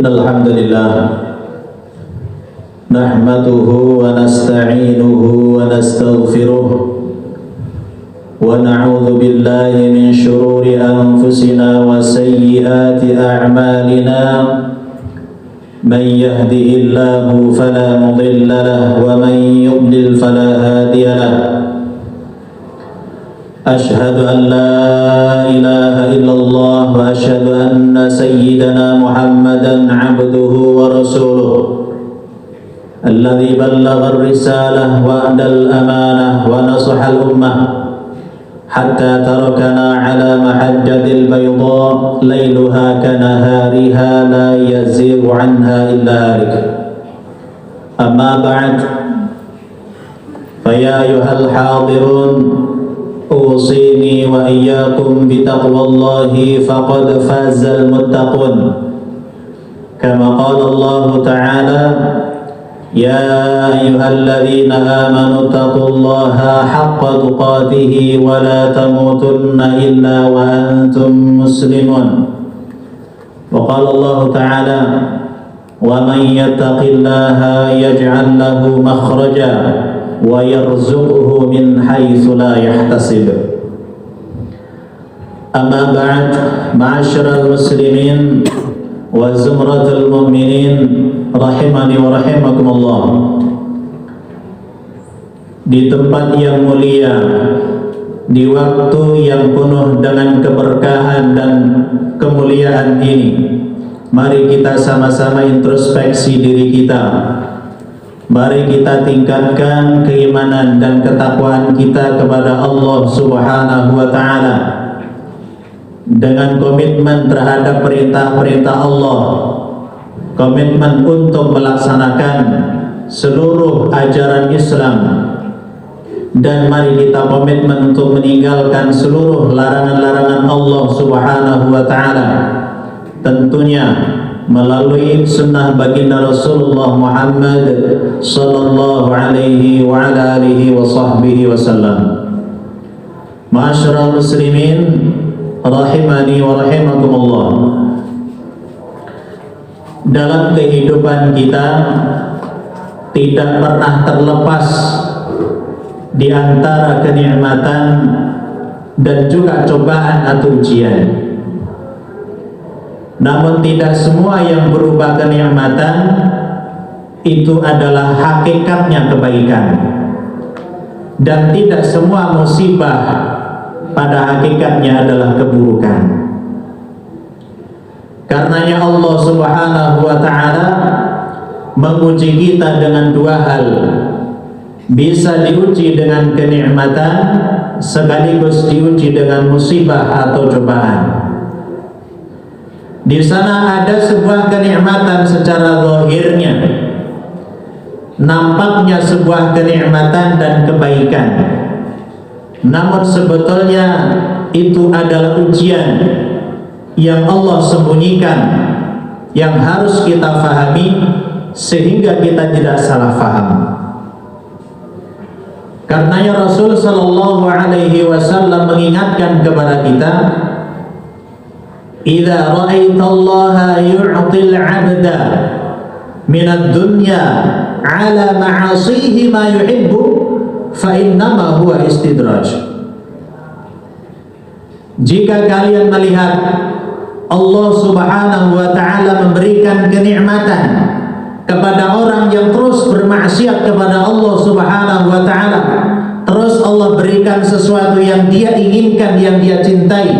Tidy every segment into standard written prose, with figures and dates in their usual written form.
الحمد لله نحمده ونستعينه ونستغفره ونعوذ بالله من شرور أنفسنا وسيئات أعمالنا من يهده الله فلا مضل له ومن يضلل فلا هادي له أشهد أن لا إله إلا الله وأشهد أن سيدنا محمدا عبده ورسوله الذي بلغ الرسالة وأدى الأمانة ونصح الأمة حتى تركنا على محجة البيضاء ليلها كنهارها لا يزيغ عنها إلا هالك أما بعد فيا أيها الحاضرون أوصيني وإياكم بتقوى الله فقد فاز المتقون كما قال الله تعالى يا أيها الذين آمنوا اتقوا الله حق تقاته ولا تموتن إلا وأنتم مسلمون وقال الله تعالى ومن يتق الله يجعل له مخرجا ويرزقه من حيث لا يحتسب أما بعد معاشر المسلمين وزمرة المؤمنين rahimani wa rahimakumullah. Di tempat yang mulia, di waktu yang penuh dengan keberkahan dan kemuliaan ini, mari kita sama-sama introspeksi diri kita. Mari kita tingkatkan keimanan dan ketakwaan kita kepada Allah Subhanahu wa taala dengan komitmen terhadap perintah-perintah Allah, komitmen untuk melaksanakan seluruh ajaran Islam, dan mari kita komitmen untuk meninggalkan seluruh larangan-larangan Allah Subhanahu wa taala, tentunya melalui sunnah baginda Rasulullah Muhammad sallallahu alaihi wa ala alihi wa sahbihi wasallam. Ma'asyiral muslimin rahimani wa rahimakumullah. Dalam kehidupan kita tidak pernah terlepas di antara kenikmatan dan juga cobaan atau ujian. Namun tidak semua yang berupa kenikmatan itu adalah hakikatnya kebaikan, dan tidak semua musibah pada hakikatnya adalah keburukan. Karenanya Allah Subhanahu wa taala menguji kita dengan dua hal. Bisa diuji dengan kenikmatan, sekaligus diuji dengan musibah atau cobaan. Di sana ada sebuah kenikmatan secara zahirnya, nampaknya sebuah kenikmatan dan kebaikan. Namun sebetulnya itu adalah ujian yang Allah sembunyikan, yang harus kita fahami sehingga kita tidak salah faham. Karenanya Rasul sallallahu alaihi wasallam mengingatkan kepada kita, idza ra'aita Allah yu'til 'abda min ad-dunya 'ala ma'asihi ma yuhibbu fa innama huwa istidraj. Jika kalian melihat Allah Subhanahu wa taala memberikan kenikmatan kepada orang yang terus bermaksiat kepada Allah Subhanahu wa taala, terus Allah berikan sesuatu yang dia inginkan, yang dia cintai,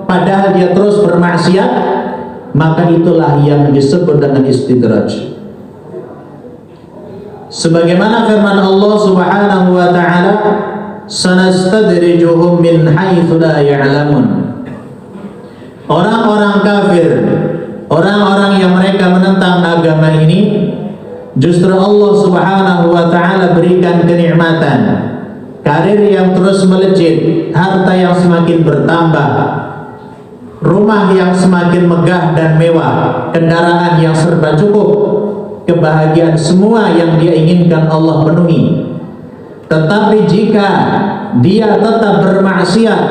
padahal dia terus bermaksiat, maka itulah yang disebut dengan istidraj. Sebagaimana firman Allah Subhanahu wa taala, sanastadrijuhum min haitsu la ya'lamun. Orang-orang kafir, orang-orang yang mereka menentang agama ini, justru Allah Subhanahu wa taala berikan kenikmatan, karir yang terus melejit, harta yang semakin bertambah, rumah yang semakin megah dan mewah, kendaraan yang serba cukup, kebahagiaan semua yang dia inginkan Allah penuhi. Tetapi jika dia tetap bermaksiat,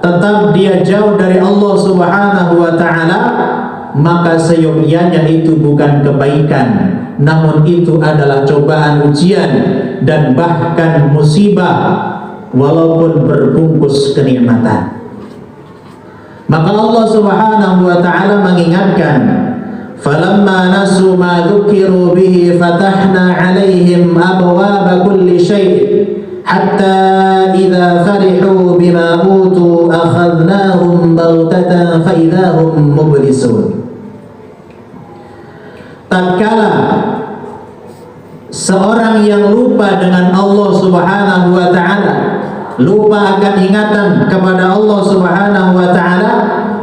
tetap dia jauh dari Allah Subhanahu wa taala, maka seyogyanya itu bukan kebaikan, namun itu adalah cobaan, ujian, dan bahkan musibah walaupun berbungkus kenikmatan. Maka Allah Subhanahu wa ta'ala mengingatkan, falamma nasu ma dzukiru bihi fatahna 'alaihim abwaaba kulli syai' hatta idza farihu bima utu akhadnahum baghtatan fa idza hum mublisun. Tatkala seorang yang lupa dengan Allah Subhanahu wa ta'ala, lupa akan ingatan kepada Allah Subhanahu wa ta'ala,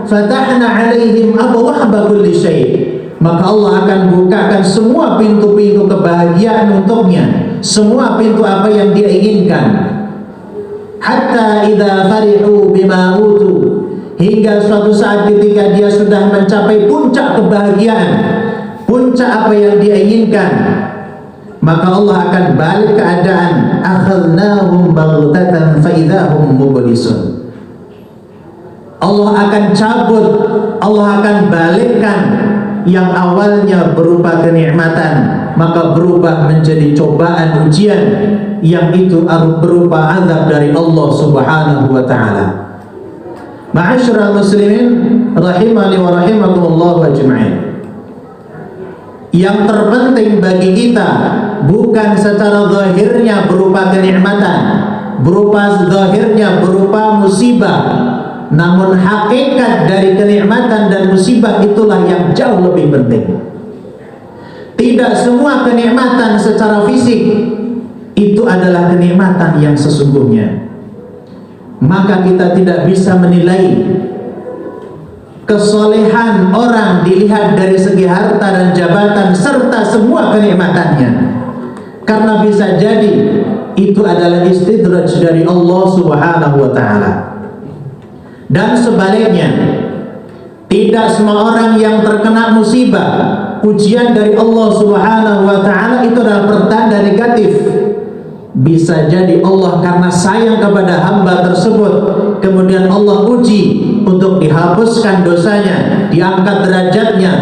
fatahna 'alaihim abwaaba kulli syai', maka Allah akan bukakan semua pintu-pintu kebahagiaan untuknya, semua pintu apa yang dia inginkan. Hatta idza farihu bima utu, hingga suatu saat ketika dia sudah mencapai puncak kebahagiaan, puncak apa yang dia inginkan, maka Allah akan balik keadaan, akhadnahum baghtatan fa idza hum mublisun. Allah akan cabut, Allah akan balikkan yang awalnya berupa kenikmatan, maka berubah menjadi cobaan, ujian, yang itu berupa azab dari Allah Subhanahu wa ta'ala. Ma'asyiral muslimin rahimani wa rahimakumullah ajma'in. Yang terpenting bagi kita bukan secara zahirnya berupa kenikmatan, berupa zahirnya berupa musibah, namun hakikat dari kenikmatan dan musibah itulah yang jauh lebih penting. Tidak semua kenikmatan secara fisik itu adalah kenikmatan yang sesungguhnya. Maka kita tidak bisa menilai kesolehan orang dilihat dari segi harta dan jabatan serta semua kenikmatannya, karena bisa jadi itu adalah istidraj dari Allah Subhanahu wa ta'ala. Dan sebaliknya, tidak semua orang yang terkena musibah, ujian dari Allah Subhanahu wa ta'ala itu adalah pertanda negatif. Bisa jadi Allah karena sayang kepada hamba tersebut, kemudian Allah uji untuk dihapuskan dosanya, diangkat derajatnya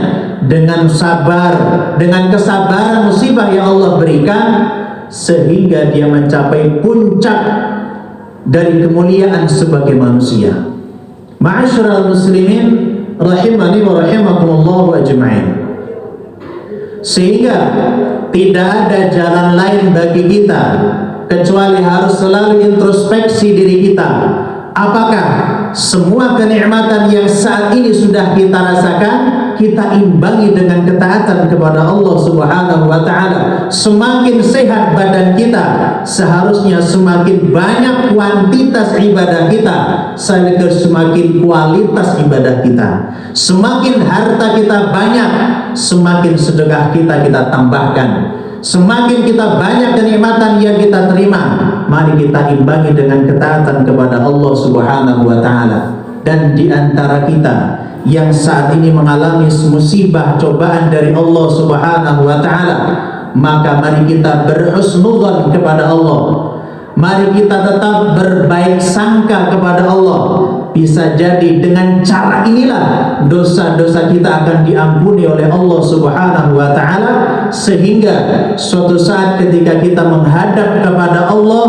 dengan sabar, dengan kesabaran musibah yang Allah berikan, sehingga dia mencapai puncak dari kemuliaan sebagai manusia. Ma'asyiral muslimin rahimani wa rahimakumullah ajma'in. Sehingga tidak ada jalan lain bagi kita kecuali harus selalu introspeksi diri kita. Apakah semua kenikmatan yang saat ini sudah kita rasakan kita imbangi dengan ketaatan kepada Allah Subhanahu wa ta'ala? Semakin sehat badan kita, seharusnya semakin banyak kuantitas ibadah kita, sekaligus semakin kualitas ibadah kita. Semakin harta kita banyak, semakin sedekah kita tambahkan. Semakin kita banyak kenikmatan yang kita terima, mari kita imbangi dengan ketaatan kepada Allah Subhanahu wa ta'ala. Dan di antara kita yang saat ini mengalami musibah cobaan dari Allah Subhanahu wa ta'ala, maka mari kita berhusnudzon kepada Allah. Mari kita tetap berbaik sangka kepada Allah. Bisa jadi dengan cara inilah dosa-dosa kita akan diampuni oleh Allah Subhanahu wa ta'ala, sehingga suatu saat ketika kita menghadap kepada Allah,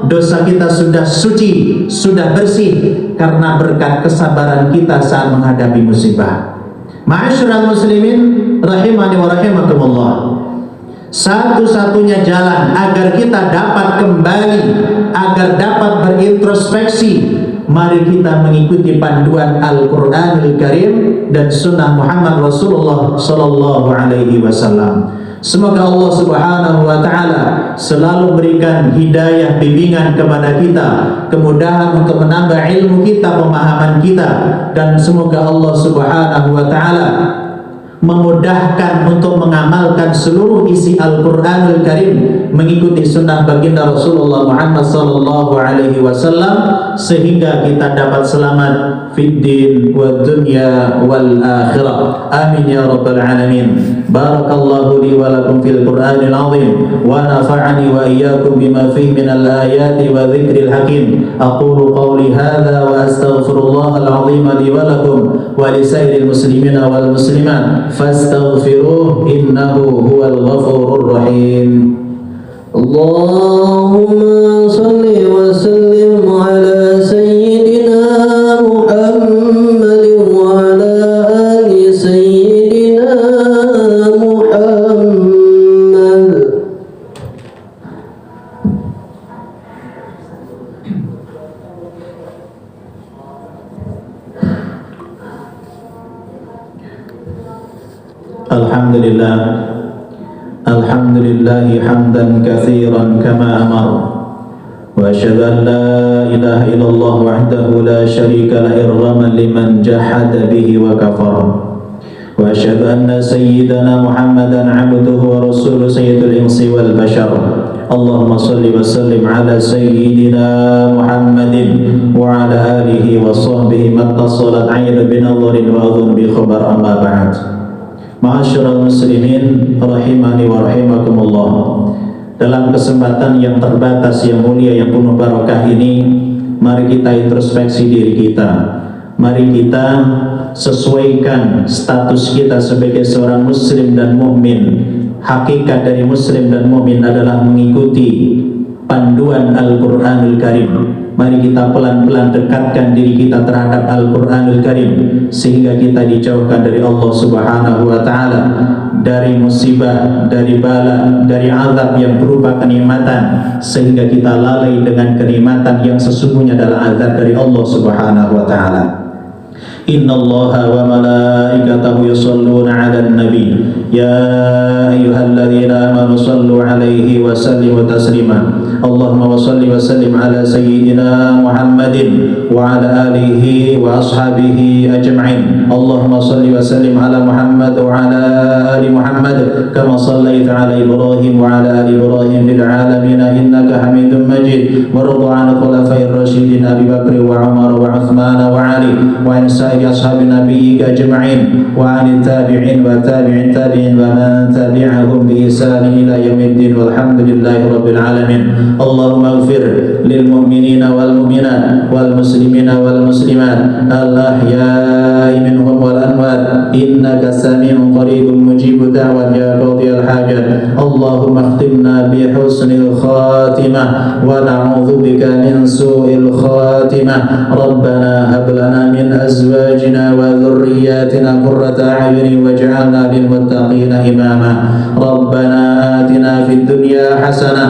dosa kita sudah suci, sudah bersih karena berkat kesabaran kita saat menghadapi musibah. Ma'asyiral muslimin rahimani wa rahimakumullah, satu-satunya jalan agar kita dapat kembali, agar dapat berintrospeksi, mari kita mengikuti panduan Al-Quranul Karim dan Sunnah Muhammad Rasulullah Sallallahu Alaihi Wasallam. Semoga Allah Subhanahu wa ta'ala selalu berikan hidayah, bimbingan kepada kita, kemudahan untuk menambah ilmu kita, pemahaman kita, dan semoga Allah Subhanahu wa ta'ala memudahkan untuk mengamalkan seluruh isi Al-Quranul Karim, mengikuti sunnah baginda Rasulullah Muhammad sallallahu alaihi wasallam, sehingga kita dapat selamat fid din wad dunya wal akhirah. Amin ya rabbal alamin. Barakallahu li wa lakum fil Qur'anil azim wa nafa'ani wa iyyakum bima fihi minal ayati wa dzikril hakim. Aqulu qawli hadza wa astaghfirullahal azim li wa lakum wa li sairil muslimina wal muslimat fastaghfiruhu innahu huwal ghafurur rahim. Allahumma salli wa sallim ala sayyidina Muhammadin wa ala ali sayyidina Muhammad. Alhamdulillah, alhamdulillahi hamdan katsiran kama amar, wa asyhadu an la ilaha illallah wahdahu la syarika la irghaman liman jahada bihi wa kafara, wa asyhadu anna sayyidana Muhammadan abduhu wa rasuluhu sayyidul insi wal bashar. Allahumma salli wa sallim ala sayyidina Muhammadin wa ala alihi wa sahbihi mattasalat 'aynu bi nadharin wa adhun bi khabar, amma ba'd. Ma'asyiral muslimin rahimani wa rahimakumullah. Dalam kesempatan yang terbatas, yang mulia, yang penuh barakah ini, mari kita introspeksi diri kita. Mari kita sesuaikan status kita sebagai seorang muslim dan mukmin. Hakikat dari muslim dan mukmin adalah mengikuti panduan Al-Qur'anul Karim. Mari kita pelan-pelan dekatkan diri kita terhadap Al-Qur'anul Karim, sehingga kita dijauhkan dari Allah Subhanahu wa ta'ala, dari musibah, dari bala, dari azab yang berupa kenikmatan, sehingga kita lalai dengan kenikmatan yang sesungguhnya adalah azab dari Allah Subhanahu wa ta'ala. Inna Allaha wa malaikatahu yusalluna 'alan nabi ya ayyuhalladzina amanu sallu 'alaihi wa sallimu taslima. Allahumma salli wa sallim ala sayyidina Muhammadin wa ala alihi wa ashabihi ajma'in. Allahumma salli wa sallim ala Muhammad wa ala ali Muhammad kama sallaita ala Ibrahim wa ala ali Ibrahim fil alamin innaka Hamidum Majid. Warḍu 'anil khulafa'ir rasyidin Abi Bakr wa Umar wa Uthman wa Ali wa an أصحاب نبيك أجمعين وعن التابعين وتابع التابعين ومن تبعهم بإحسان إلى يوم الدين والحمد لله رب العالمين. اللهم اغفر للمؤمنين والمؤمنات والمسلمين والمسلمات الأحياء منهم والأموات إنك سميع قريب مجيب دعوة يا قاضي الحاجات. اللهم اختمنا بحسن الخاتمة ونعوذ بك من سوء الخاتمة. ربنا هب لنا من أزواجنا وذرياتنا قرة أعين واجعلنا للمتقين إماما. ربنا آتنا في الدنيا حسنة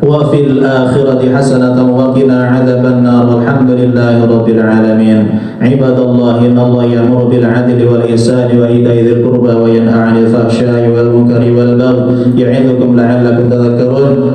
وفي الآخرة حسنة وقنا عذاب النار. والحمد لله رب العالمين. عباد الله، إن الله يأمر بالعدل والإحسان وإيتاء ذي القربى وينهى عن الفحشاء والمنكر والبغي يعظكم لعلكم تذكرون.